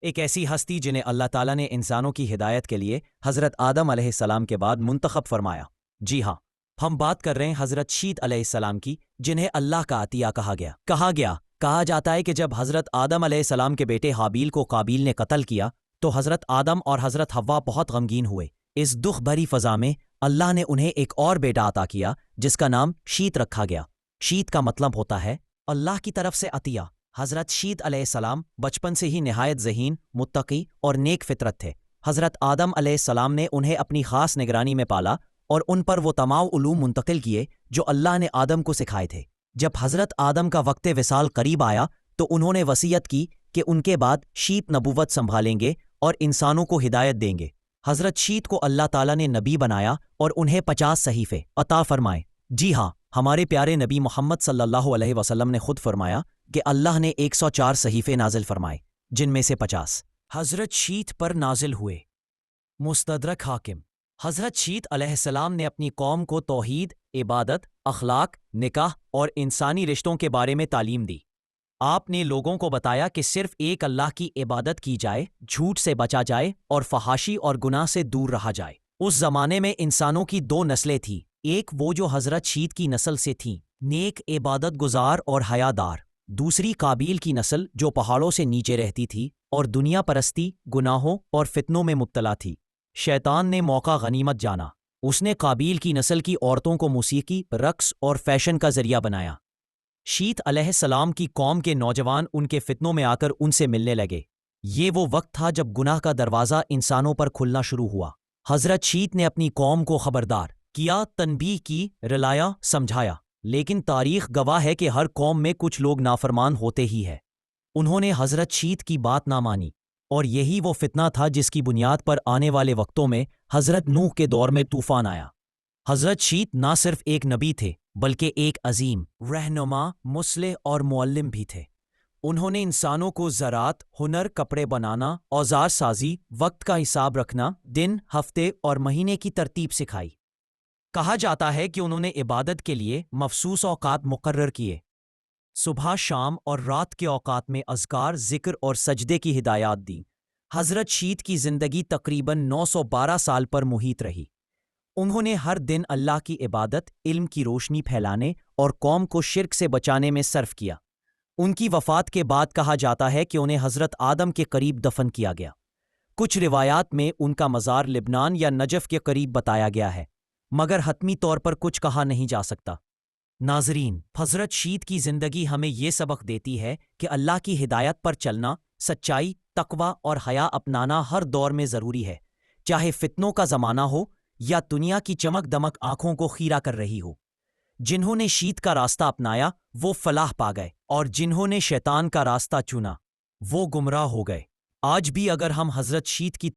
ایک ایسی ہستی جنہیں اللہ تعالیٰ نے انسانوں کی ہدایت کے لیے حضرت آدم علیہ السلام کے بعد منتخب فرمایا۔ جی ہاں، ہم بات کر رہے ہیں حضرت شیت علیہ السلام کی، جنہیں اللہ کا عطیہ کہا جاتا ہے کہ جب حضرت آدم علیہ السلام کے بیٹے حابیل کو قابیل نے قتل کیا تو حضرت آدم اور حضرت حوا بہت غمگین ہوئے۔ اس دکھ بھری فضا میں اللہ نے انہیں ایک اور بیٹا عطا کیا جس کا نام شیت رکھا گیا۔ شیت کا مطلب ہوتا ہے اللہ کی طرف سے عطیہ۔ حضرت شیت علیہ السلام بچپن سے ہی نہایت ذہین، متقی اور نیک فطرت تھے۔ حضرت آدم علیہ السلام نے انہیں اپنی خاص نگرانی میں پالا اور ان پر وہ تمام علوم منتقل کیے جو اللہ نے آدم کو سکھائے تھے۔ جب حضرت آدم کا وقت وصال قریب آیا تو انہوں نے وصیت کی کہ ان کے بعد شیت نبوت سنبھالیں گے اور انسانوں کو ہدایت دیں گے۔ حضرت شیت کو اللہ تعالیٰ نے نبی بنایا اور انہیں 50 صحیفے عطا فرمائے۔ جی ہاں، ہمارے پیارے نبی محمد صلی اللہ علیہ وسلم نے خود فرمایا کہ اللہ نے 104 صحیفے نازل فرمائے، جن میں سے 50 حضرت شیت پر نازل ہوئے۔ مستدرک حاکم۔ حضرت شیت علیہ السلام نے اپنی قوم کو توحید، عبادت، اخلاق، نکاح اور انسانی رشتوں کے بارے میں تعلیم دی۔ آپ نے لوگوں کو بتایا کہ صرف ایک اللہ کی عبادت کی جائے، جھوٹ سے بچا جائے اور فحاشی اور گناہ سے دور رہا جائے۔ اس زمانے میں انسانوں کی 2 نسلیں تھیں، ایک وہ جو حضرت شیت کی نسل سے تھیں، نیک، عبادت گزار اور حیا دار، دوسری قابیل کی نسل جو پہاڑوں سے نیچے رہتی تھی اور دنیا پرستی، گناہوں اور فتنوں میں مبتلا تھی۔ شیطان نے موقع غنیمت جانا، اس نے قابیل کی نسل کی عورتوں کو موسیقی، رقص اور فیشن کا ذریعہ بنایا۔ شیت علیہ السلام کی قوم کے نوجوان ان کے فتنوں میں آ کر ان سے ملنے لگے۔ یہ وہ وقت تھا جب گناہ کا دروازہ انسانوں پر کھلنا شروع ہوا۔ حضرت شیت نے اپنی قوم کو خبردار کیا، تنبیہ کی، رلایا، سمجھایا، لیکن تاریخ گواہ ہے کہ ہر قوم میں کچھ لوگ نافرمان ہوتے ہی ہیں۔ انہوں نے حضرت شیت کی بات نہ مانی، اور یہی وہ فتنہ تھا جس کی بنیاد پر آنے والے وقتوں میں حضرت نوح کے دور میں طوفان آیا۔ حضرت شیت نہ صرف ایک نبی تھے بلکہ ایک عظیم رہنما، مصلح اور معلم بھی تھے۔ انہوں نے انسانوں کو زراعت، ہنر، کپڑے بنانا، اوزار سازی، وقت کا حساب رکھنا، دن، ہفتے اور مہینے کی ترتیب سکھائی۔ کہا جاتا ہے کہ انہوں نے عبادت کے لیے مخصوص اوقات مقرر کیے۔ صبح، شام اور رات کے اوقات میں اذکار، ذکر اور سجدے کی ہدایات دیں۔ حضرت شیت کی زندگی تقریباً 912 سال پر محیط رہی۔ انہوں نے ہر دن اللہ کی عبادت، علم کی روشنی پھیلانے اور قوم کو شرک سے بچانے میں صرف کیا۔ ان کی وفات کے بعد کہا جاتا ہے کہ انہیں حضرت آدم کے قریب دفن کیا گیا۔ کچھ روایات میں ان کا مزار لبنان یا نجف کے قریب بتایا گیا ہے، مگر حتمی طور پر کچھ کہا نہیں جا سکتا۔ ناظرین، حضرت شیت کی زندگی ہمیں یہ سبق دیتی ہے کہ اللہ کی ہدایت پر چلنا، سچائی، تقوی اور حیا اپنانا ہر دور میں ضروری ہے، چاہے فتنوں کا زمانہ ہو یا دنیا کی چمک دمک آنکھوں کو خیرہ کر رہی ہو۔ جنہوں نے شیت کا راستہ اپنایا وہ فلاح پا گئے، اور جنہوں نے شیطان کا راستہ چنا وہ گمراہ ہو گئے۔ آج بھی اگر ہم حضرت شیت کی